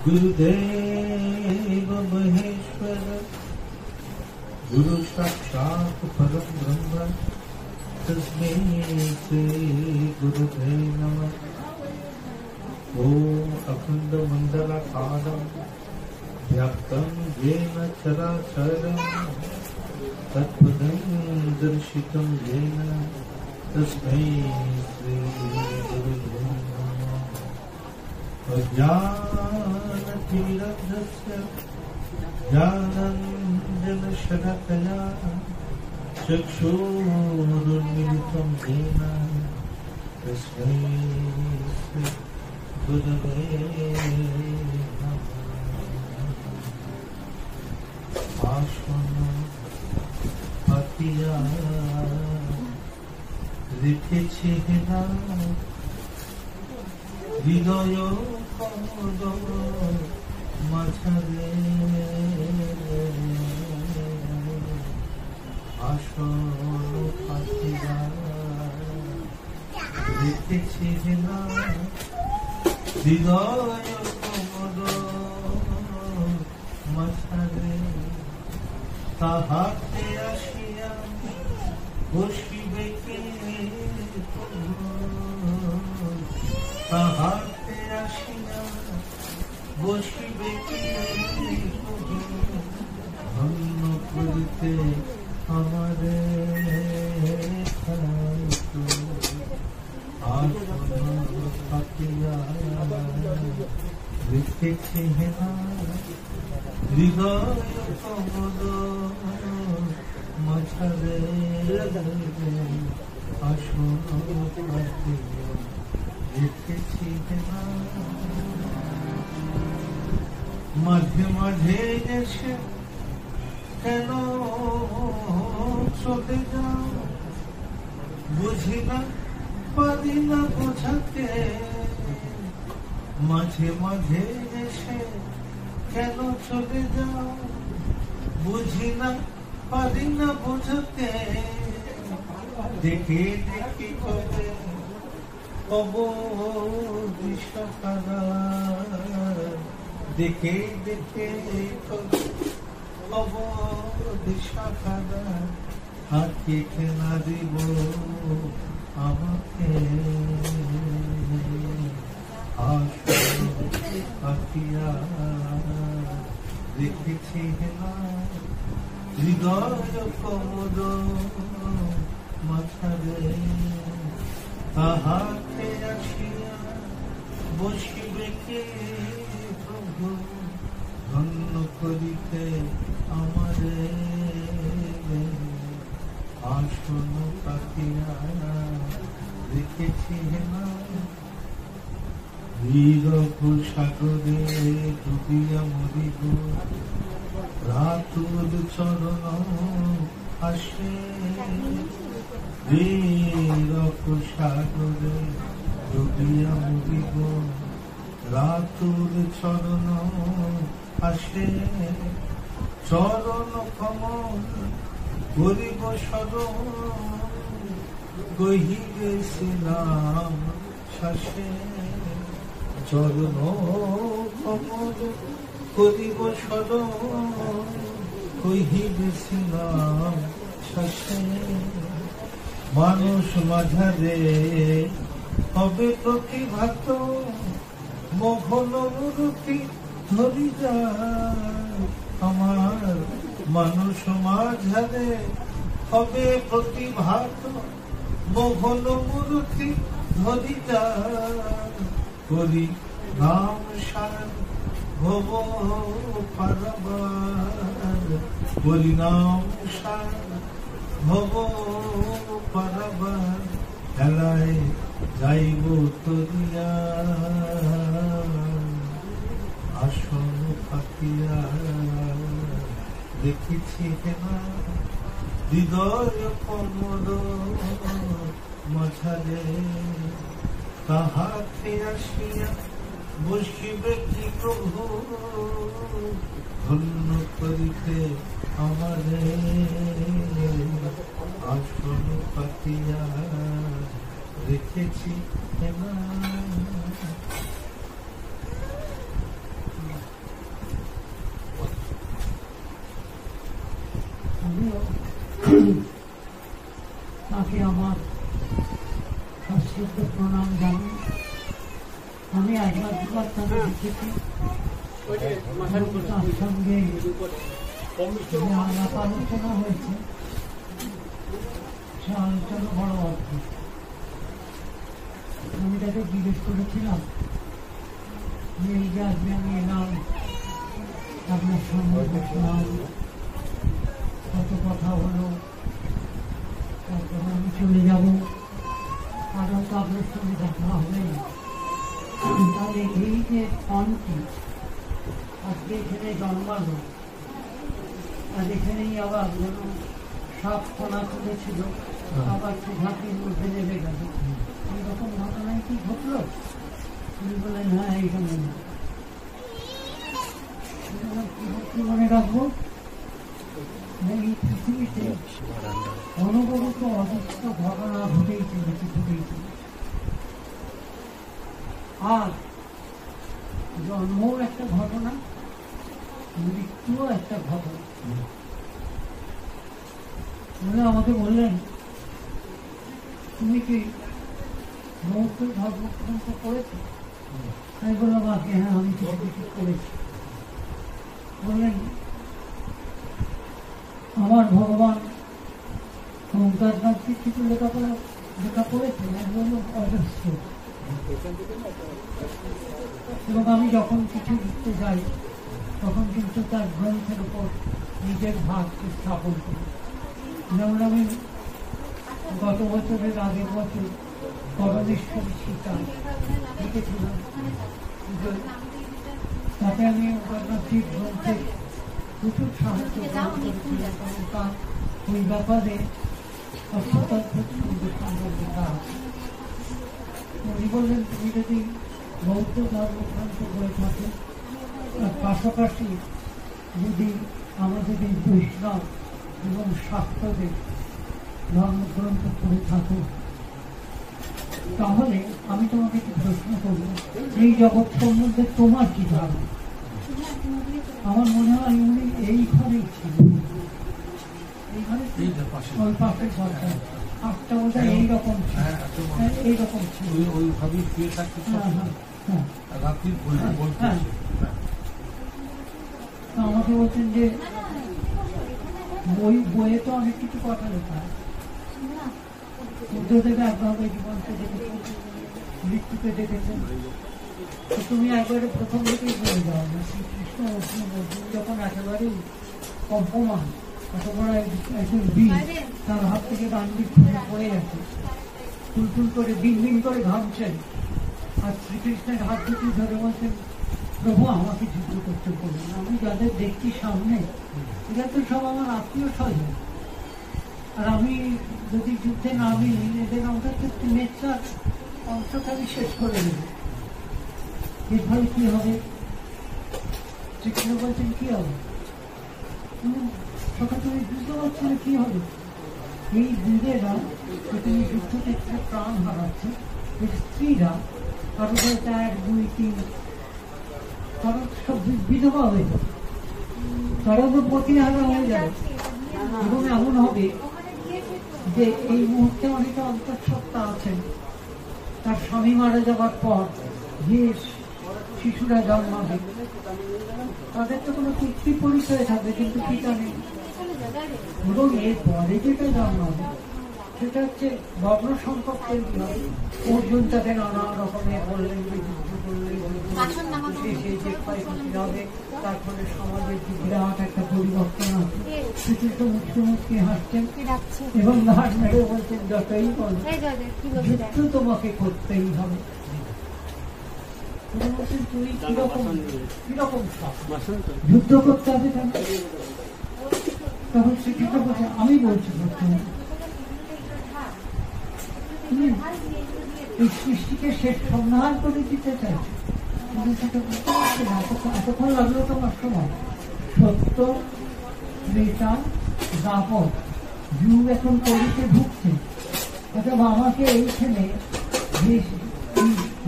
गुरुदेव महेश्वर गुरु साक्षात् परम ब्रह्म तस्मै श्री गुरुवे नमः। ओम अखंड मंडलाकारं व्याप्तं येन चराचरं तत्पदं दर्शितं येन तस्मै श्री गुरुवे नमः। अज्ञानतिमिरन्धस्य ज्ञानाञ्जनशलाकया चक्षुरुन्मीलितं येन तस्मै श्री गुरवे नमः। আসন পাতিয়া রেখেছে না হৃদয় কমল মাঝারে। আসন পাতিয়া রেখেছে না হৃদয় কমল মাঝারে। তাহাতে আসিয়া বসিবে কে, তাহাতে আসিয়া বসিবে কে, ধন্য করিতে আমারে পাতিয়া রেখেছে না হৃদয় কমল মাঝারে। আসন পাতিয়া রেখেছি না মাঝে মাঝে এসে কেন চলে যাও, বুঝি না পারি না বোঝাতে। মাঝে মাঝে এসে কেন চলে যাও, বুঝি না পারি না বোঝাতে। দেখে দেখি কবে অবদিশাহারা, দেখে দেখে কবে অবদিশাহারা। আঁকে খেলা দিব আমাকে, আসন পাতিয়া রেখেছি না হৃদয় কমল মাঝারে। তাহাতে আসিয়া বসিবে কে প্রভু, ধন্য করিতে আমারে। আসন পাতিয়া রেখেছি না নীরব সাগরে ডুবিয়া মরিব। রাতুল চরণ আসে নীরব সাগরে ডুবিয়া মরিব। রাতুল চরণ আসে চরণ কমল করিব স্মরণ। কহিবে শ্রীরাম শাসে চরণ কমল করিব স্মরণ। কহিবে শ্রীরাম শাসে মানুষ মাঝারে হবে প্রতিভাত। মোহন মূর্তি ধরি যায় আমার মানুষ মাঝারে হবে প্রতিভাত। মোহন মূর্তি ধরি যায় করি নাম সার ভব পারাবার। করি নাম সার ভব পারাবার। খেলায় যাইব তরিয়া আসন পাতিয়া দেখেছি না হৃদয় কমল মাঝারে। তাহাতে আসিয়া বসিবে কি প্রভু, ধন্য করিতে আমারে। আসন পাতিয়া রেখেছি না আমিও তাকে আমার সশ্রদ্ধ প্রণাম জানাই। আমি একবার দুবার তাকে দেখেছি, তার সঙ্গে আলাপ আলোচনা হয়েছে, সে আলোচনা বড় অদ্ভুত। আমি তাকে জিজ্ঞেস করেছিলাম যে এই যে আজকে আমি এলাম আপনার সঙ্গে বসলাম, কত কথা হলো, তারপরে আমি চলে যাব, কারণ তো আপনার সঙ্গে দেখা হবে। তাহলে এই যে ফোনটি আজকে এখানে জন্মালো, আর এখানেই আবার যেন সব ফোনা তুলেছিল, আবার সে ঝাঁকির মধ্যে নেমে গেল, এইরকম ঘটনায় কি ঘটলো? তিনি বললেন হ্যাঁ এইখানে। কি মনে রাখবো, এই পৃথিবীতে অনবরত অজস্র ঘটনা ঘটেই চলেছে। আর জন্মও একটা ঘটনা, মৃত্যুও একটা ঘটনা। উনি আমাকে বললেন তুমি কি মুহূর্ত ধর্মগ্রন্থ পড়েছো? আমি বললাম আগে হ্যাঁ আমি কিছু কিছু করেছি। বললেন আমার ভগবান ওঙ্কারনাথ কিছু লেখা পড়েছে? আমি বললাম অজস্র। এবং আমি যখন কিছু লিখতে যাই তখন কিন্তু তার গ্রন্থের উপর নিজের ভাগকে স্থাপন করি। যেমন আমি গত বছরের আগের বছর পরমেশ্বরী সীতা লিখেছিলাম, তাতে আমি ওঙ্কারনাথের গ্রন্থের প্রচুর সাহায্য গ্রহণ করেছিলাম, কারণ তার ওই ব্যাপারে অত্যন্ত সুন্দর সুন্দর লেখা আছে। উনি বললেন তুমি যদি বৌদ্ধ ধর্মগ্রন্থ বই থাকে, তার পাশাপাশি যদি আমাদের এই বৈষ্ণব এবং শাস্ত্রদের ধর্মগ্রন্থ পড়ে থাকো, তাহলে আমি তোমাকে একটি প্রশ্ন করব, এই জগৎ সম্বন্ধে তোমার কি ধারণা? আমার মনে হয় উনি এই ঘরেই ছিলেন, এই ঘরে ওই পাশের ঘরটা আটটা বোধহয় এইরকম এইরকম ছিল, ওইভাবেই শুয়ে থাকতে রাত্রি বলতে। আমাকে বলছেন যে বইয়ে তো অনেক কিছু কথা লেখা, বুদ্ধদেব একভাবে জীবনকে দেখেছেন, মৃত্যুকে দেখেছেন। তুমি একবারে প্রথম থেকেই বলে যাও না, শ্রীকৃষ্ণ অর্জুন যখন একেবারেই কম্পমান, এত বড় একজন বীর, তার হাত থেকে গান্ডিক খুলে পড়ে গেছে, ফুলফুল করে বিন করে ঘামছেন, আর শ্রীকৃষ্ণের হাত দুটি ধরে বলছেন প্রভু আমাকে যুদ্ধ করতে বলুন, আমি যাদের দেখছি সামনে এরা তো সব আমার আত্মীয় স্বজন, আর আমি যদি যুদ্ধে নামি এদের অন্তত একটু নেচার অংশটা আমি শেষ করে দেব, এর ফলে কি হবে? শ্রীকৃষ্ণ বলছেন কি হবে? সকাল তুমি বুঝতে পারছো না কি হবে? এই বীরেরা তুমি যুদ্ধক্ষেত্রে প্রাণ হারাচ্ছে, এই স্ত্রীরা কারো বলতে 1, 2, 3 কারো সব বিধবা হয়ে যাবে, কারো তো প্রতিহারা হয়ে যাবে, এবং এমন হবে যে এই মুহূর্তে অনেকে অন্তঃসত্ত্বা আছেন, তার স্বামী মারা যাবার পর যে শিশুরা জন্মাবে তাদের তো কোনো পিতৃ পরিচয় থাকবে কিন্তু পিতা নেই, এবং এরপরে যেটা জন্মাবে সেটা হচ্ছে বর্ণ সংকট তৈরি হবে। অর্জুন তাকে নানা রকমের বললেন যে যুদ্ধ করলে সেই যে ক্ষয়ক্ষতি হবে, তার ফলে সমাজের যে বিরাট একটা পরিবর্তন আছে। শ্রীকৃষ্ণ মুখ্যমন্ত্রী হাসছেন এবং ঘাট মেরে বলছেন যতই বলো যুদ্ধ তোমাকে করতেই হবে। তুই কিরকম যুদ্ধ করতে হবে কেন? তখন শ্রীকৃষ্ণ বলছে আমি বলছি তুমি এই সৃষ্টিকে শেষ সংহার করে দিতে চাইছো, তুমি সেটা বুঝতে পারছি না, এতক্ষণ লাগলো তোমার সময়। সত্য ত্রেতা দাপর যুগ এখন কলিতে ঢুকছে, অথবা আমাকে এইখানে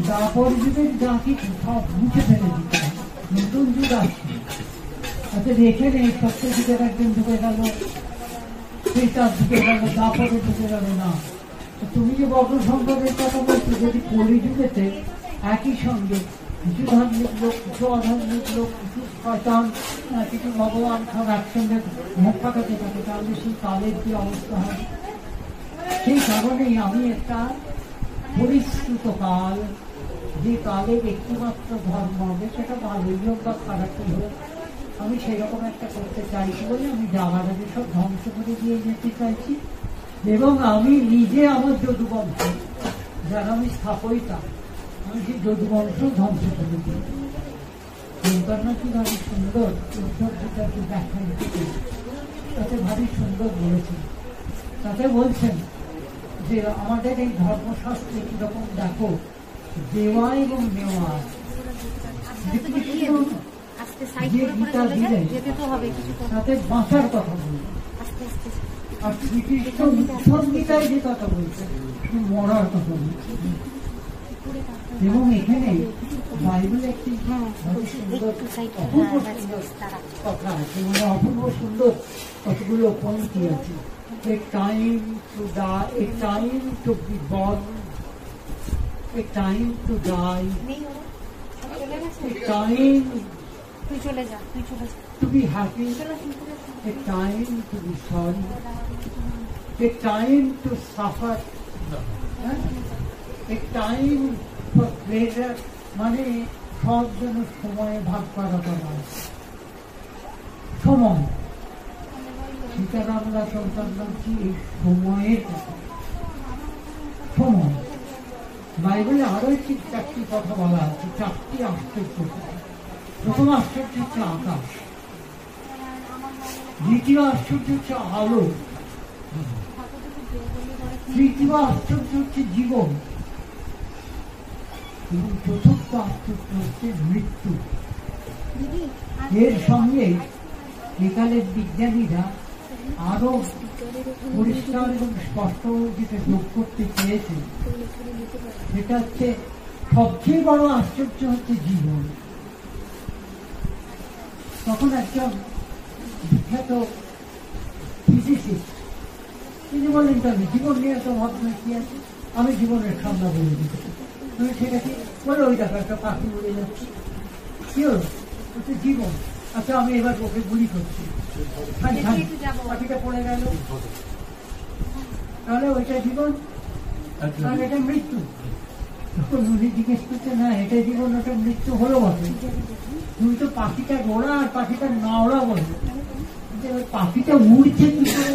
দাপর যুগের যা কিছু সব মুছে ফেলে দিতে হবে, নতুন যুগ আসছে। অর্থাৎ এখানে সত্য যুগের একজন ঢুকে গেল, সেই তার দিকে গেল, তারপরে ঢুকে গেল না। তুমি যে বর্ণ সম্পদের কথা বলছো, যদি কলিযুগেতে একই সঙ্গে কিছু ধার্মিক লোক, কিছু অধার্মিক লোক, কিছু শয়তান, কিছু ভগবান সব একসঙ্গে মুখ পাকাতে থাকে, তাহলে সেই কালের কি অবস্থা হয়? সেই কারণেই আমি একটা পরিশ্রুত কাল, যে কালে একটিমাত্র ধর্ম হবে, সেটা ভালোই হোক বা খারাপই হোক, আমি সেরকম একটা করতে চাইছি বলে আমি যাওয়ার আগে সব ধ্বংস করে দিয়ে যেতে চাইছি। এবং আমি নিজে আমার যদুবংশ, যারা আমি স্থাপয়িতা, আমি সেই যদুবংশ ধ্বংস করে দিই। কি ভারী সুন্দর উদ্ধবটাকে ব্যাখ্যা দিতে, তাতে ভারী সুন্দর বলেছেন। তাতে বলছেন যে আমাদের এই ধর্মশাস্ত্রে কিরকম দেখো, দেওয়া এবং নেওয়া, যে গীতা দিলেন তাতে বাঁচার কথা বললেন, আর শ্রীকৃষ্ণ উত্তম গীতায় যে কথা বলছেন মরার কথা বলছেন। এবং এখানে বাইবেলে একটি অপূর্ব সুন্দর কথা আছে, মানে অপূর্ব সুন্দর কতগুলো পঙ্ক্তি আছে। A time to die, a time to be born, a time to die, a time to be happy, a time to be sorry, a time to suffer, a time for pleasure, মানে সব যেন সময়ে ভাগ করা হয়। সময় সীতারামরা সন্তান কি এই সময়ের কথা। সময় বাইবেলে আরো একটি চারটি কথা বলা আছে, চারটি আশ্চর্য কথা। প্রথম আশ্চর্য হচ্ছে আকাশ, দ্বিতীয় আশ্চর্য হচ্ছে আলো, তৃতীয় আশ্চর্য হচ্ছে জীবন, এবং চতুর্থ আশ্চর্য হচ্ছে মৃত্যু। এর সঙ্গে একালের বিজ্ঞানীরা আরো পরিষ্কার এবং স্পষ্ট যেটা যোগ করতে চেয়েছে, সেটা হচ্ছে সবচেয়ে বড় আশ্চর্য হচ্ছে জীবন। তখন একজন বিখ্যাত ফিজিসিস্ট তিনি বলেন, তবে জীবন নিয়ে তো ভাবনা কি আছে, আমি জীবনের সংজ্ঞা বলে দিচ্ছি। তুমি সেটা কি বলে, ওই দেখো একটা পাখি উড়ে যাচ্ছে, কি হল? জীবন। আচ্ছা, আমি এবার ওকে গুলি করছি, পাখিটা পড়ে গেল, তাহলে ওইটা জীবন, তাহলে এটা মৃত্যু। তখন উনি জিজ্ঞেস করছে, না এটা জীবন, ওটা মৃত্যু হলো বটে, তুমি তো পাখিটা গোড়া আর পাখিটা নাওড়া বলবে, পাখিটা উড়ছে কি করে?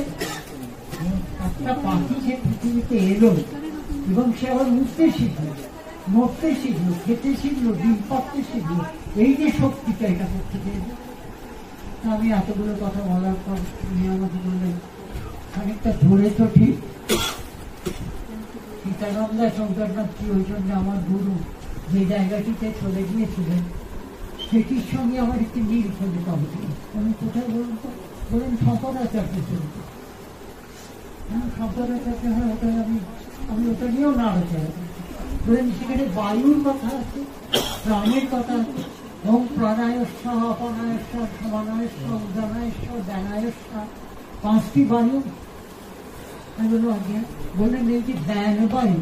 একটা পাখি সে পৃথিবীতে এলো এবং সে আবার উঠতে শিখলো, নড়তে শিখলো, খেতে শিখলো, ডিম পাড়তে শিখলো, এই যে শক্তিটা, এটা করতে চাইবে। আমি এতগুলো কথা বলার পর উনি আমাকে বললেন, খানিকটা ধরে তো ঠিক, সীতারামদা শঙ্করনাথ কি ওই জন্য আমার গুরু যে জায়গাটিতে চলে গিয়েছিলেন সেটির সঙ্গে আমার একটি মিল খুঁজে পাবো। আমি কোথায় বলুন তো? বলেন শঙ্করাচার্য চলতে। শঙ্করাচার্য, হ্যাঁ ওটাই আমি ওটা নিয়েও নাড়াচাড়া করছি। বলেন সেখানে বায়ুর কথা আছে, প্রাণের কথা আছে, এবং প্রাণায়স্য, অপানায়স্য, সমানায়স্য, উদানায়স্য, জ্ঞানায়স্য, পাঁচটি বায়ু। আমি বলবো আজ্ঞা। বললেন এই যে জ্ঞান বায়ু,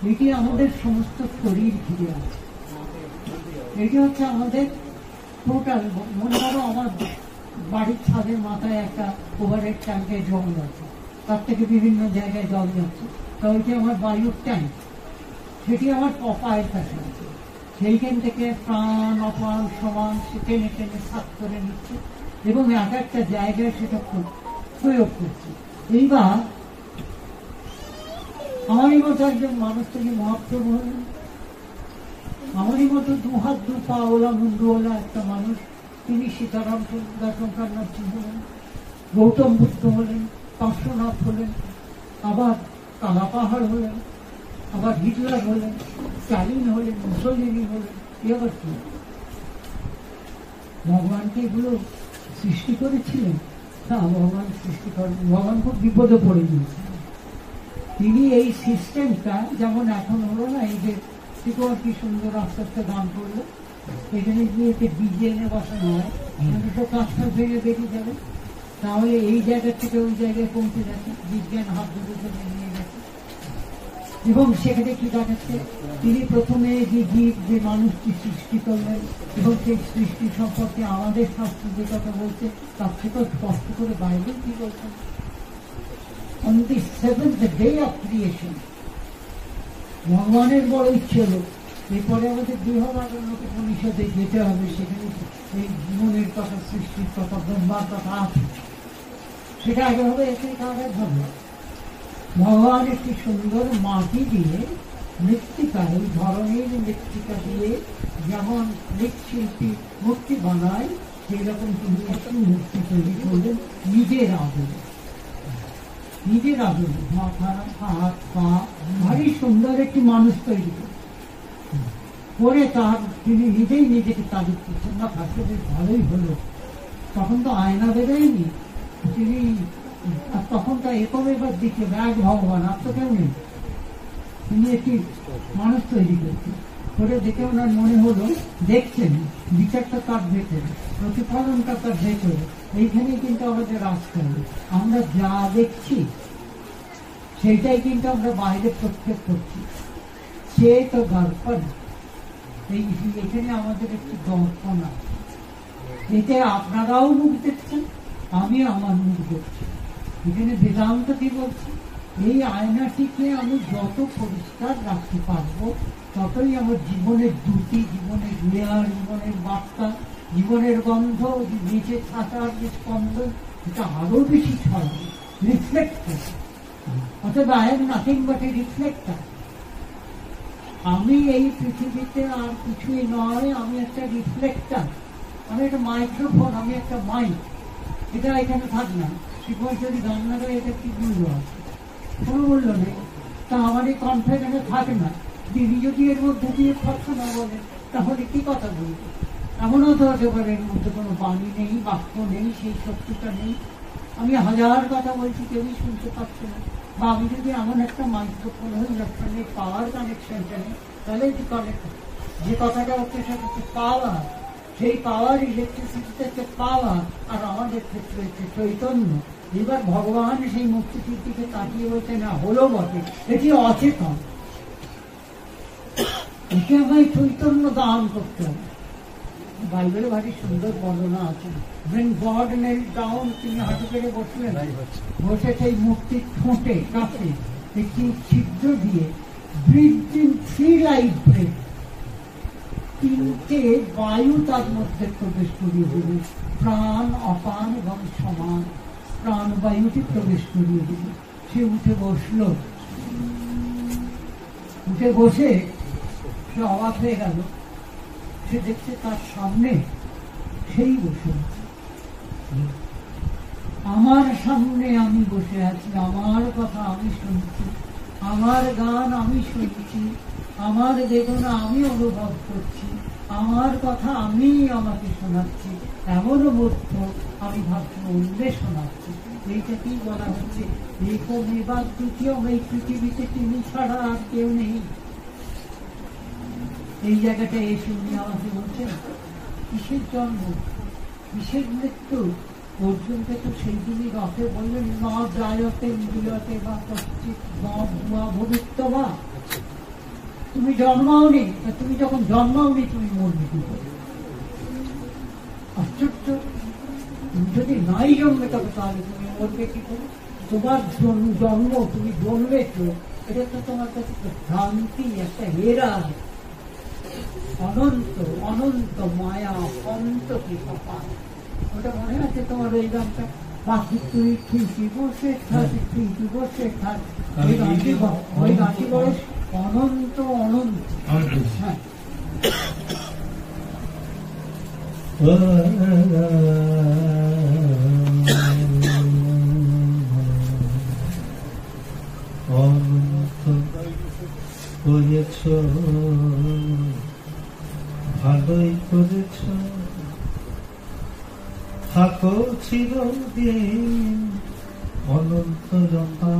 এটি আমাদের সমস্ত শরীর ঘিরে আছে। এটি হচ্ছে আমাদের টোটাল। মনে করো আমার বাড়ির ছাদের মাথায় একটা ওভারহেড ট্যাঙ্কে জল আছে, তার থেকে বিভিন্ন জায়গায় জল যাচ্ছে, তা ওইটি আমার বায়ুর ট্যাঙ্ক, সেটি আমার পায়ের কাছে আছে। সেইখান থেকে প্রাণ অপান সমান সে টেনে টেনে সাফ করে নিচ্ছে এবং এক একটা জায়গায় সেটা প্রয়োগ করছে। এইবার আমারই মতো একজন মানুষ থেকে মহাপ্রভু হলেন, আমারই মতো দুহাত দু পা ওলা মুন্ডুওয়ালা একটা মানুষ, তিনি সীতারাম শঙ্করনাথ হলেন, গৌতম বুদ্ধ হলেন, পার্শ্বনাথ হলেন, আবার কালাপাহাড় হলেন, আবার হিটলার হলেন, স্টালিন হলেন, মুসলিনি হলেন। এবার কি ভগবানকে এগুলো সৃষ্টি করেছিলেন? না, ভগবান সৃষ্টি করেন। ভগবান খুব বিপদে পড়ে গিয়েছিলেন। তিনি এই সিস্টেমটা যেমন এখন হলো না, এই যে শিকড় কি সুন্দর আস্তে আস্তে গান করলো, এখানে গিয়ে ডিজে এনে বসানো হয়, তো কাজটা ভেঙে বেরিয়ে যাবে। তাহলে এই জায়গা থেকে ওই জায়গায় পৌঁছে যাচ্ছে, বিজ্ঞান হাত ধরে ধরে নিয়ে গেছে। এবং সেখানে কি দেখাচ্ছে, তিনি প্রথমে যে জীব, যে মানুষটি সৃষ্টি করলেন, এবং সেই সৃষ্টি সম্পর্কে আমাদের শাস্ত্র যে কথা বলছে তার থেকে স্পষ্ট করে বাইবেল কি বলছেন, on the seventh day of creation। ভগবানের বড় ইচ্ছে হলো এরপরে আমাদের বৃহদারণ্যকে যেতে হবে, সেখানে এই জীবনের কথা, সৃষ্টির কথা, ব্রহ্মার কথা আছে, সেটা আগে হবে। এতে আগে হবে ভগবান একটি সুন্দর মাটি দিয়ে মৃত্তিকা, এই ধরনের মৃত্তিকা দিয়ে যেমন মৃৎশিল্পী মূর্তি বানায়, সেই রকম তিনি একটি মূর্তি তৈরি করলেন নিজের আদরে, নিজের আদরে, মাথা, হাত, পা, ভারী সুন্দর একটি মানুষ তৈরি করে তার তিনি নিজেই নিজেকে তারিফ করছেন, না থাকতে বেশ ভালোই হলো। তখন তো আয়না বেরোয়নি, তিনি তখন তো একমেবার দিকে ব্যাগ ভগবান, আর তো কেউ নেই, তিনি একটি মানুষ তৈরি করছেন করে দেখে ওনার মনে হলো, দেখছেন বিচারটা তার ভেতরে, প্রতিফলনটা তার ভেতরে, এইখানে কিন্তু আমাদের আসতে হবে। আমরা যা দেখছি সেইটাই কিন্তু আমরা বাইরে প্রত্যেক করছি, সে তো দর্পণ। এখানে আমাদের একটি দর্পণ আছে, এতে আপনারাও মুখ দেখছেন, আমি আমার মুখ দেখছি। এখানে বেদান্ত কি বলছি, এই আয়নাটিকে আমি যত পরিষ্কার রাখতে পারবো ততই আমার জীবনের দ্যুতি, জীবনের লেয়ার, জীবনের বার্তা, জীবনের গন্ধ, নিচে থাকার যে স্পন্দ, এটা আরো বেশি ছড়াবে, রিফ্লেক্ট করবে। অথবা I am nothing but A reflector. আমি এই পৃথিবীতে আর কিছুই নয়, আমি একটা রিফ্লেক্টার, আমি একটা মাইক্রোফোন, আমি একটা মাইক। এটা এখানে থাক না, শিবচরি গান্নারে এটা কি মূল্য আছে? কোনো মূল্য নেই। তা আমার এই কনফিডেন্সে থাকে না, তিনি যদি এর মধ্যে দিয়ে কথা না বলেন তাহলে কি কথা বলবে? এমনও তো হতে পারে এর মধ্যে কোনো বাণী নেই, বাক্য নেই, সেই শক্তিটা নেই, আমি হাজার কথা বলছি কেউই শুনতে পাচ্ছে না। বা আমি যদি এমন একটা মাইক্রোফোন হই যার পাওয়ার কানেকশনটা নেই, তাহলে যে কথাটা হচ্ছে সেটা হচ্ছে পাওয়ার, সেই পাওয়ার ইলেকট্রিসিটিতে হচ্ছে পাওয়ার, আর আমাদের ক্ষেত্রে হচ্ছে চৈতন্য। এবার ভগবান সেই মূর্তিটির দিকে তাকিয়ে বলছে, না হলো বটে, এটি অচেতন, একে আমায় চৈতন্য দান করতে হবে। বাইবেলে ভারী সুন্দর বর্ণনা আছে, when God knelt down, তিনি হাঁটু পেরে বসলেন, বসে সেই মূর্তির ঠোঁটে কাছে একটি ছিদ্র দিয়ে breathed in 3 life breath, 3টে বায়ু তার মধ্যে প্রবেশ করিয়ে দিলেন, প্রাণ, অপান এবং সমান প্রাণ বায়ুটি প্রবেশ করিয়ে দিল। সে উঠে বসল, উঠে বসে সে অবাক হয়ে গেল, সে দেখছে তার সামনে সেই বসে আছে, আমার সামনে আমি বসে আছি, আমার কথা আমি শুনছি, আমার গান আমি শুনছি, আমার বেদনা আমি অনুভব করছি, আমার কথা আমি আমাকে শোনাচ্ছি, এমনও মধ্য আমি ভাবছি অন্যে শোনাচ্ছি। এইটাকেই বলা হচ্ছে একমেবা দ্বিতীয়ম, এই পৃথিবীতে তিনি ছাড়া আর কেউ নেই। এই জায়গাটা এসে উনি আমাকে বলছেন, কিসের জন্ম, কিসের মৃত্যু? অর্জুনকে তো সেই দিনই রথে বললেন, ন জায়তে ইন্দ্রিয়তে বা কশ্চিৎ ভবিত্ব বা, তুমি জন্মাওনি, তুমি যখন জন্মাওনি তুমি মরবে কি করে? আশ্চর্য, তুমি যদি নাই জন্মে তবে তাহলে তুমি মরবে কি করে? তোমার জন্ম, তুমি জন্মেছ, এটা তো তোমার কাছে ভ্রান্তি, একটা হেরা। অনন্ত অনন্ত মায়া, অনন্ত কি কপাল, ওটা মনে আছে তোমার ওই গানটা? বাকি তুই ঠিকই বসে থাক, ঠিকই বসে থাক, ওই গানটি বয়স অনন্ত অনন্ত। হ্যাঁ, অনন্ত হয়েছ, ভালোই করেছ, থাকো চিরদিন অনন্ত রমা।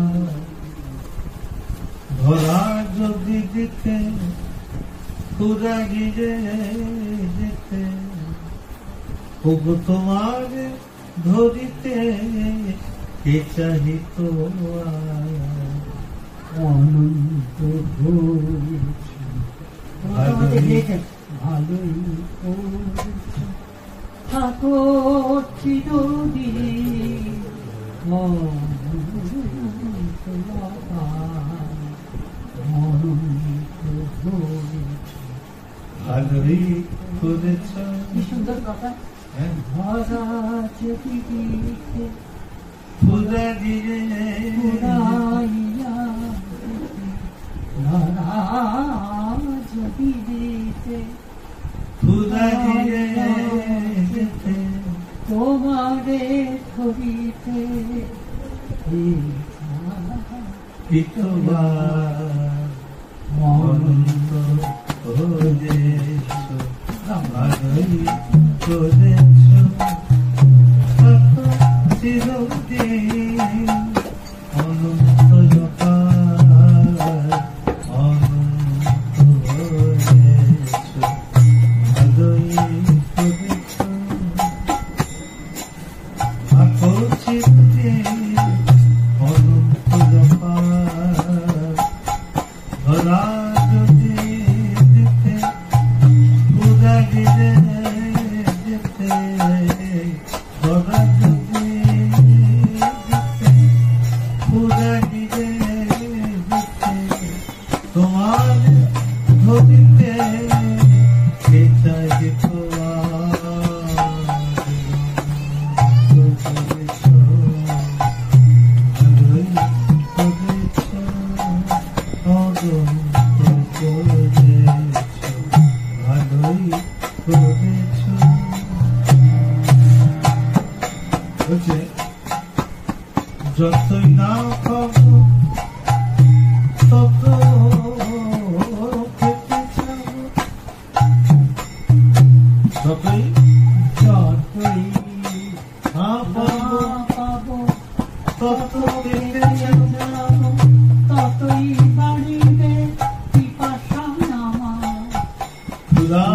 ধরা যদি দিতে ফুরাগিরে যেতে, খুব তোমার ধরিতে কে চাহিত অনন্ত হয়েছে ভালোই করেছে থাকো চিরদিন ভালোই করেছ। কি সুন্দর কথা। ভরা পৃথিবীতে পুরা দিয়ে পুরাইয়া ভরা পৃথিবীতে পুরা দিয়ে তোমারে ধরিতে অনন্ত হয়েছ ভালোই করেছ চিরদিন অনন্ত অনন্ত হয়েছ ভালোই করেছ থাকো চিরদিন অনন্ত ধরা যদি দিতে পুরা গিরে যেতে ধরা যদি দিতে পুরা গিরে যেতে তোমার ধরিতে কে চাহিত যতই না খাবো তত খেতে চাবো যতই না পাবো তত খেতে চাবো ততই বাড়িবে পিপাসা নামা পুরা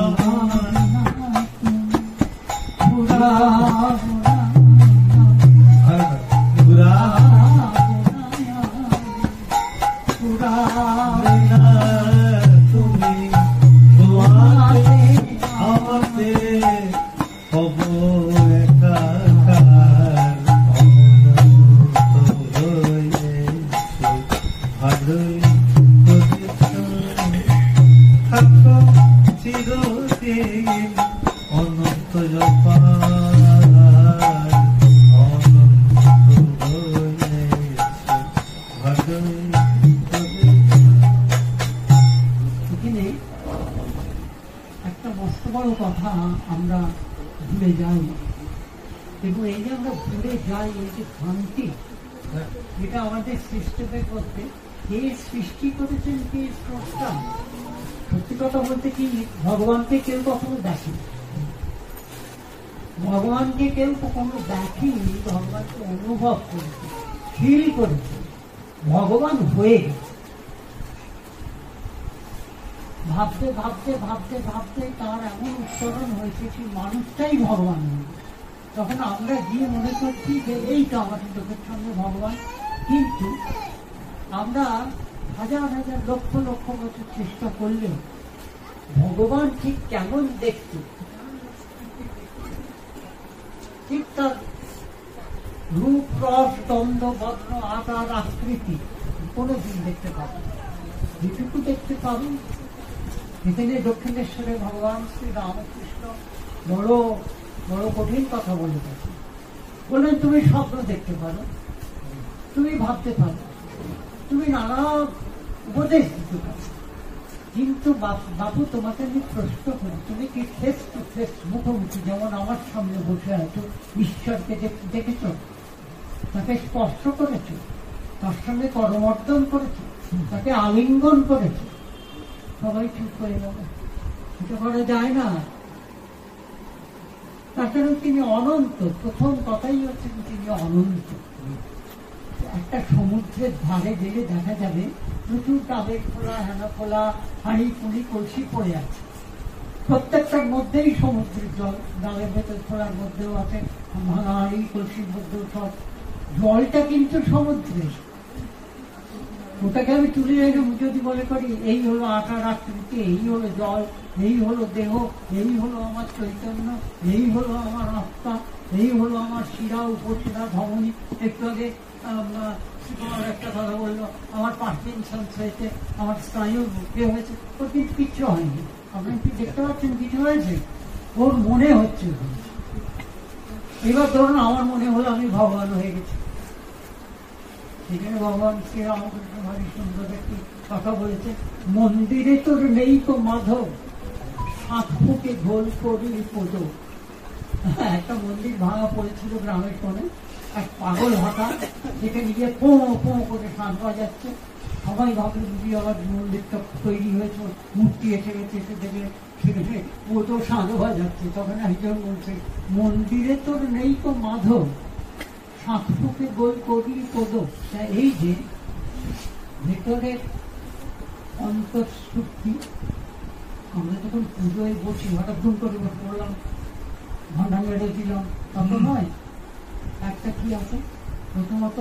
তুমি আমাতে হব একাকার অনন্ত হয়েছ ভালোই করেছ থাকো চিরদিন অনন্ত অনন্ত হয়েছ ভালোই এখানে একটা মস্ত বড় কথা আমরা ভুলে যাই, এবং এই যে আমরা ভুলে যাই এই যে শান্তি, এটা আমাদের সিস্টেমের মধ্যে কে সৃষ্টি করেছেন, কে স্রষ্টা। সত্যি কথা বলতে কি, ভগবানকে কেউ কখনো দেখেনি, ভগবানকে কেউ কখনো দেখেনি, ভগবানকে অনুভব করেছে, ফিল করেছে, ভগবান হয়ে গেছে। ভাবতে ভাবতে ভাবতে ভাবতে তার এমন উচ্চারণ হয়েছে সেই মানুষটাই ভগবান হয়ে গেছে। তখন আমরা গিয়ে মনে করছি যে এইটা আমাদের চোখের সামনে ভগবান, কিন্তু আমরা হাজার হাজার লক্ষ লক্ষ বছর চেষ্টা করলেও ভগবান ঠিক কেমন দেখতে, ঠিক তার রূপ রস দ্বন্দ্ব বর্ণ আকার আকৃতি কোনোদিন দেখতে পাবো। যেটুকু দেখতে পাবো এখানে দক্ষিণেশ্বরে ভগবান শ্রী রামকৃষ্ণ বড় বড় কঠিন কথা বলে গেছে। বললেন তুমি স্বপ্ন দেখতে পারো, তুমি ভাবতে পারো, তুমি নানা উপদেশ দিতে পারো, কিন্তু বাবু তোমাকে আমি প্রশ্ন করি, তুমি কি ফেস টু ফেস মুখোমুখি যেমন আমার সামনে বসে আছো ঈশ্বরকে দেখেছ, তাকে স্পর্শ করেছ, তার সঙ্গে করমর্দন করেছ, তাকে আলিঙ্গন করেছ? সবাই চুপ করে যাবে, এটা করা যায় না। তাছাড়াও তিনি অনন্ত, প্রথম কথাই হচ্ছে তিনি অনন্ত। একটা সমুদ্রের ধারে গেলে দেখা যাবে প্রচুর ডাবের খোলা, হেনা খোলা, হাঁড়ি পুলি কলসি পড়ে আছে, প্রত্যেকটার মধ্যেই সমুদ্রের জল, ডালের ভেতর খোলার মধ্যেও আছে, ভাঙাড়ি কলসির মধ্যেও সব জলটা কিন্তু সমুদ্রের। ওটাকে আমি তুলে রেখে যদি মনে করি এই হলো আকার আকৃতি, এই হলো জল, এই হলো দেহ, এই হলো আমার চৈতন্য, এই হলো আমার আত্মা, এই হলো আমার শিরা উপশিরা ধমনী। একটু আগে আমার একটা কথা বললো, আমার পার্কিনসন্স হয়েছে, আমার স্নায়ু বুকে হয়েছে, ওর কিন্তু কিচ্ছু হয়নি। আপনি কি দেখতে পাচ্ছেন কিছু হয়েছে? ওর মনে হচ্ছে। এবার ধরুন আমার মনে হলো আমি ভগবান হয়ে গেছি। সেখানে ভগবান শ্রীরামকৃষ্ণ ভারী সুন্দর একটি কথা বলেছে, মন্দিরে তোর নেই তো মাধব, 7 ফুটে গোল করি পদ। একটা মন্দির ভাঙা পড়েছিল গ্রামের কোণে, এক পাগল হঠাৎ যেখানে গিয়ে পো পো করে শাঁখ বাজাচ্ছে। সবাই ভাবল বুঝি আবার মন্দিরটা তৈরি হয়েছে, মূর্তি এসে গেছে, এসে দেখে সেখানে ও তো শাঁখ বাজাচ্ছে। তখন একজন বলছে, মন্দিরে তোর নেই তো মাধব, 7 ফুটে গোল করি পদ। এই যে ভেতরের অন্তঃশুদ্ধি, আমরা যখন পুজোয় বসি হঠাৎ ধুম করে বললাম ঘন্টা মেরে দিলাম, তত নয়। একটা কি আছে, প্রথমত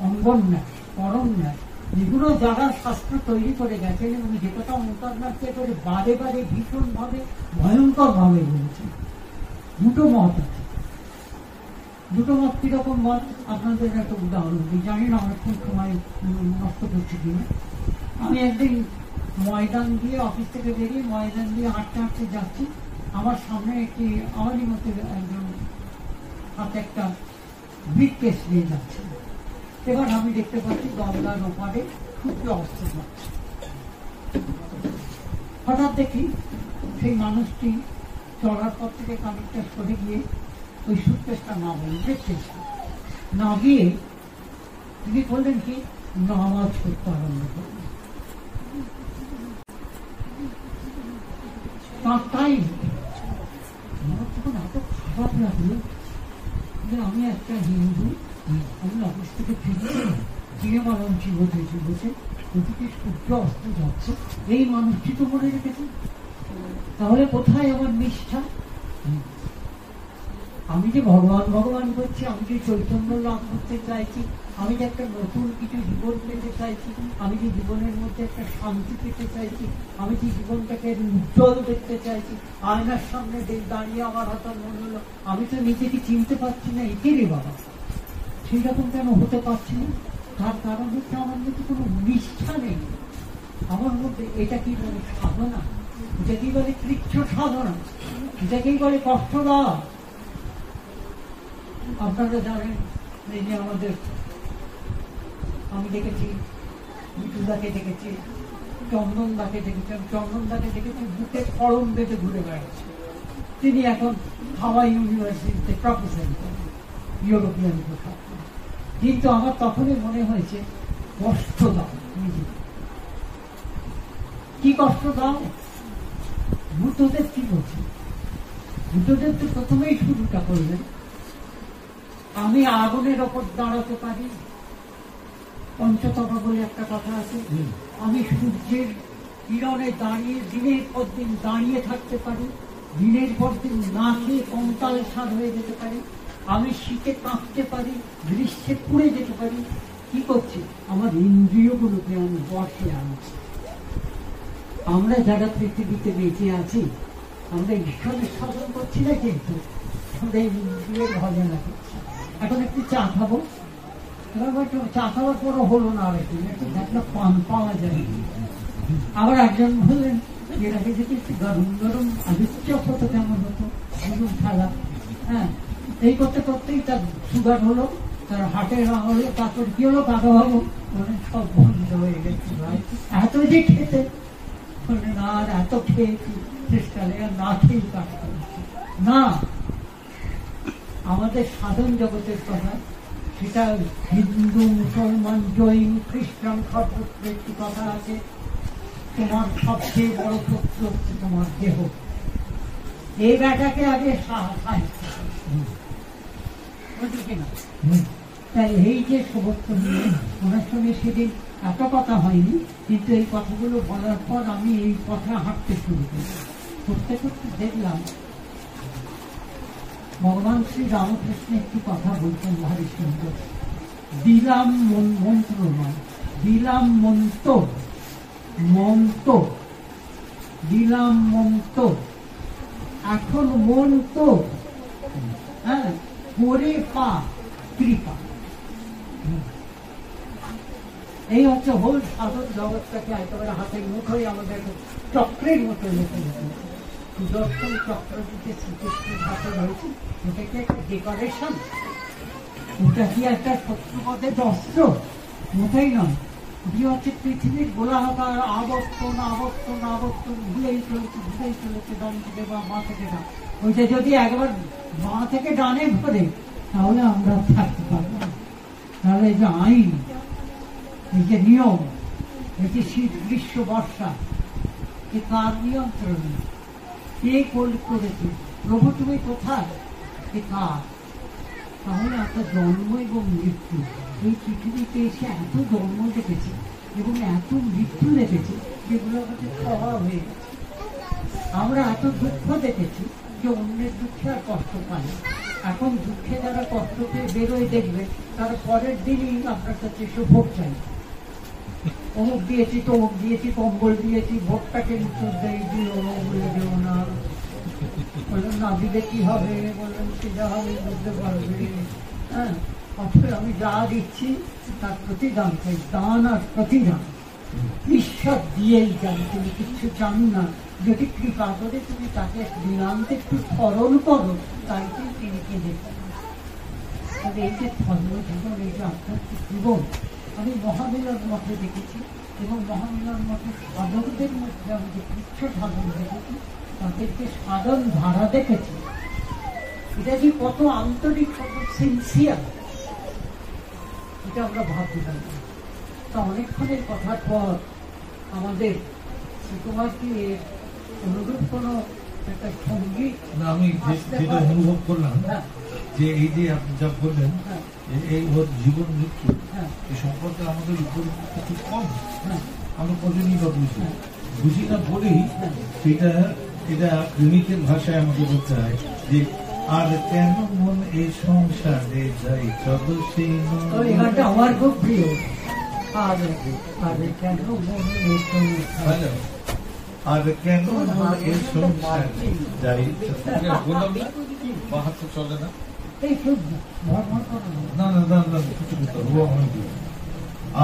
অঙ্গন ন্যাস, পরম ন্যাস, যেগুলো যারা শাস্ত্র তৈরি করে গেছেন এবং যে কথা অন্তর্নাথকে করে বারে বারে ভীষণ ভাবে ভয়ঙ্কর ভাবে বলেছেন। দুটো মত আছে। দুটো মত কিরকম মত আপনাদের একটা উদাহরণ দিই, জানি না অনেকক্ষণ সময় নষ্ট করছি কিনা। আমি একদিন ময়দান দিয়ে অফিস থেকে বেরিয়ে ময়দান দিয়ে হাঁটতে হাঁটতে যাচ্ছি, আমার সামনে একটি আমারই মতো একজন হাতে একটা ব্রিফকেস নিয়ে যাচ্ছে। এবার আমি দেখতে পাচ্ছি গঙ্গার ওপারে সূর্য অস্ত যাচ্ছে। হঠাৎ দেখি সেই মানুষটি চলার পর থেকে খানিকটা সরে গিয়ে ওই সুটকেসটা না বলে ব্রিফকেসটা না গিয়ে তিনি বললেন কি, নামাজ করতে আরম্ভ করলেন। তার টাইম আমার তখন এত খারাপ লাগলো যে আমি একটা হিন্দু, আমি অফিস থেকে ফিরে মানছি বসে ওদিকে সূর্য অস্ত যাচ্ছে, এই মানুষটি তো মনে রেখেছে, তাহলে কোথায় আমার নিষ্ঠা? আমি যে ভগবান ভগবান করছি, আমি যে চৈতন্য লাভ করতে চাইছি, আমি যে একটা নতুন কিছু জীবন পেতে চাইছি, আমি যে জীবনের মধ্যে একটা শান্তি পেতে চাইছি, আমি যে জীবনটাকে উজ্জ্বল দেখতে চাইছি, আয়নার সামনে দাঁড়িয়ে আমার হঠাৎ মনে হলো আমি তো নিজেকে চিনতে পারছি না, একে রে বাবা, সেই রকম কেন হতে পারছি না? তার কারণ হচ্ছে আমার মধ্যে কোনো নিষ্ঠা নেই। আমার মধ্যে এটা কি বলে সাধনা, এটাকেই বলে কৃচ্ছ সাধনা, এটাকেই বলে কষ্ট দেওয়া। আপনারা জানেন এই যে আমাদের, আমি দেখেছি মিঠুদাকে দেখেছি, চন্দনদাকে দেখেছি, চন্দনদাকে দেখেছি বুকে ফড়ম বেঁধে ঘুরে বেড়াচ্ছে। তিনি এখন হাওয়াই ইউনিভার্সিটিতে প্রফেসর করেন, ইউরোপিয়ান প্রফেসর। কিন্তু আমার তখনই মনে হয়েছে কষ্ট দাও নিজেকে। কি কষ্ট দাও? বুদ্ধদেব কি বলছেন? বুদ্ধদেব তো প্রথমেই শুরুটা করলেন, আমি আগুনের ওপর দাঁড়াতে পারি, পঞ্চতপা বলে একটা কথা আছে, আমি সূর্যের কিরণে দাঁড়িয়ে দিনের পর দিন দাঁড়িয়ে থাকতে পারি, দিনের পর দিন না খেয়ে কঙ্কাল সার হয়ে যেতে পারি, আমি শীতে কাঁপতে পারি, গ্রীষ্মে পুড়ে যেতে পারি। কি করছি? আমার ইন্দ্রিয়গুলোকে আমি বসে আনছি। আমরা যারা পৃথিবীতে বেঁচে আছি, আমরা ঈশ্বরের সাধন করছি না, কিন্তু আমরা ইন্দ্রিয়ের ভজনা করছি। এখন একটু চা খাবো, চা খাওয়ার পরও হলো না, আর একটু একটা পান পাওয়া যায়। আবার একজন বললেন এর আগে যদি একটু গরম গরম আলুর চপ হতো কেমন হতো, আলুর খেলা। হ্যাঁ, এই করতে করতেই তার সুগার হলো, তার হার্টের হলো, তারপর কি হলো, কাকা বাবু মানে সব বন্ধ হয়ে গেছে। ভাই এত যে খেতে না, আর এত খেয়েছি শেষকালে আর না খেয়ে কাজ করেছি না। আমাদের সাধন জগতের কথা, সেটা হিন্দু মুসলমান জৈন খ্রিস্টান সর্বত্র একটি কথা আছে, তোমার সবচেয়ে বড় শত্রু হচ্ছে তোমার দেহ। এই ব্যাটাকে আগে তাই এই যে সমস্ত নিয়ে ওনার সঙ্গে সেদিন এত কথা হয়নি, কিন্তু এই কথাগুলো বলার পর আমি এই পথে হাঁটতে শুরু করি। করতে করতে দেখলাম ভগবান শ্রী রামকৃষ্ণ একটি কথা বলতেন ভারী সুন্দর। দিলাম মন্ত্র নয়, দিলাম মন্ত্র, মন্ত্র দিলাম মন্ত্র, এখন মন তো হ্যাঁ করে পা কৃপা। এই হচ্ছে হোল সাধন জগৎটাকে একেবারে হাতের মুঠোই আমাদের চক্রের মতো লেখে রেখেছে। সুদর্শন চক্রটিতে শ্রীকৃষ্ণের হাতে রয়েছে, ওটা কি একটা ডেকোরেশন? ওটা কি একটা শত্রুপথের অস্ত্র? মোটেই নয়। ওটি হচ্ছে পৃথিবীর গোলাকার আবর্তন আবর্তন আবর্তন, ঘুরেই চলেছে ডান থেকে বা মা থেকে ডান। ওইটা যদি একবার মা থেকে ডানে ঘুরে তাহলে আমরা থাকতে পারবো না। তাহলে এই যে আইন, এই যে নিয়ম, এই যে শীত গ্রীষ্ম বর্ষা, এ কার নিয়ন্ত্রণে? কে করেছে? প্রভু তুমি কোথায়? এ কার? তাহলে আপনার জন্ম এবং মৃত্যু, এই পৃথিবীতে এসে এত জন্ম দেখেছে এবং এত মৃত্যু দেখেছে যেগুলো আমাদের স্বভাব হয়ে গেছে। আমরা এত দুঃখ দেখেছি যে অন্যের দুঃখে আর কষ্ট পাই। এখন দুঃখে যারা কষ্ট পেয়ে বেরোয় দেখবে, তার পরের দিনই আপনার কাছে এসে ভোট চাই। অমুক দিয়েছি, তমুক দিয়েছি, কম্বল দিয়েছি, ভোটটাকে উত্তর দেয়, দিও বলে দেও না, বললেন না দিলে কি হবে, বললেন সে যা হবে বুঝতে পারবে। হ্যাঁ, অথচ আমি যা দিচ্ছি তার প্রতিদান চাই, দান আর প্রতিদান ঈশ্বর দিয়েই যান। তুমি কিচ্ছু চান না, যদি কৃপা করে তুমি তাকে দিনান্তে একটু স্মরণ করো, তাইতেই তিনি কেঁদে পাবেন। তবে এই যে ধর্ম জীবন, এই যে আধ্যাত্মিক জীবন, আমি মহামিলন মঠে দেখেছি এবং মহামিলন মঠের সাধকদের মধ্যে আমি যে কৃচ্ছ সাধন দেখেছি, তাদেরকে সাধন ধারা দেখেছি, এটা যে কত আন্তরিক, কত সিনসিয়ার, এটা আমরা ভাবতে পারি। তা অনেকক্ষণের কথার পর আমাদের সুকুমার কি অনুরূপ কোনো একটা সঙ্গীত? না, আমি যেটা অনুভব করলাম যে এই যে আপনি যা বললেন, এই ওর জীবন মৃত্যু এই সম্পর্কে আমাদের উপর খুব কম, আমরা কজনই বা বুঝি না বলেই সেটা এটা প্রেমিকের ভাষায় আমাকে বলতে হয় যে আর কেন মন এই সংসারে যাই চলো সেই আমার খুব প্রিয়। আর কেন মন এই সংসারে, আর কেন মন এই সংসারে যাই বললাম না, বাহাত্ত চলে না, এই খুব ভরভর করো না। না না না কিছু করতে হবে,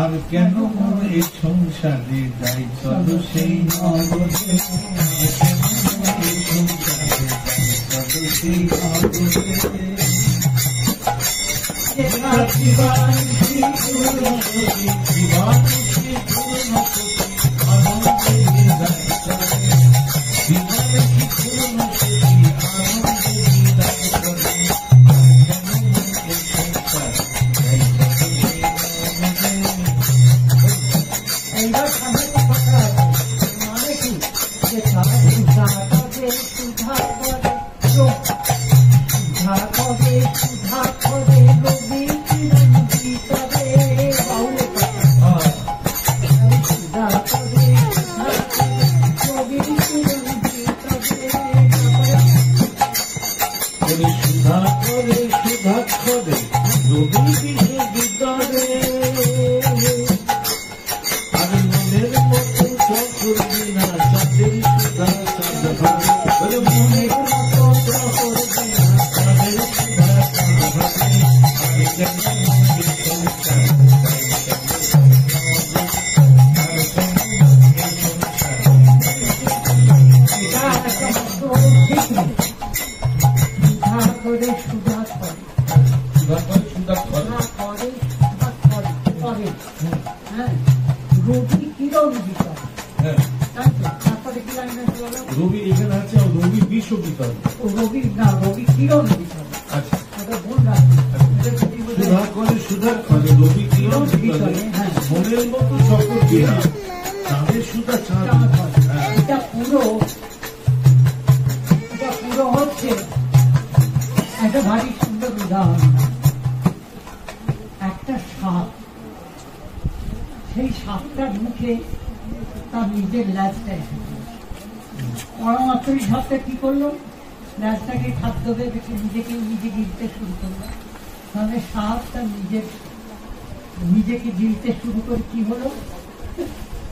আর কেন মন এই সংসারে যাই চলো সেই নগরে, এই সংসারে যাই চলো সেই নগরে। রবি এখানে আছে, রবি বিশ্ব বিতরণ, রবি না, রবি কিরণ বিতরণ। আচ্ছা সুধা করে সুধা করে রবি কিরণ বিতরণ, মনের মতো সকল বিহা চাঁদের সুধা চাঁদ। এটা পুরো হচ্ছে একটা ভারী সুন্দর উদাহরণ। একটা সাপ, সেই সাপটার মুখে তার নিজের ল্যাজটা এসেছে। পরমাত্মই ভাবটা কি করলো, ল্যাসটাকে খাদ্য ভেবে নিজেকে নিজে গিলতে শুরু করলো। তাহলে সাপটা নিজেকে গিলতে শুরু করে কি হলো,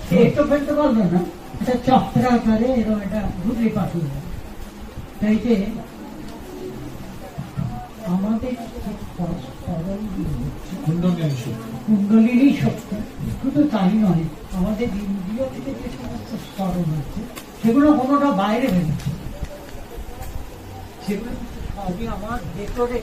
সে তো ফেলতে পারলো না, এটা চক্র আকারে এরকম এটা ঘুরে পাঠিয়ে গেল। তাই যে আমাদের কুণ্ডলিনী শক্তি, শুধু তাই নয়, আমাদের ইন্দ্রিয় থেকে যে সমস্ত স্তরণ হচ্ছে সেগুলো কোনোটা বাইরে বেরোচ্ছে, সেগুলো সবই আমার ভেতরে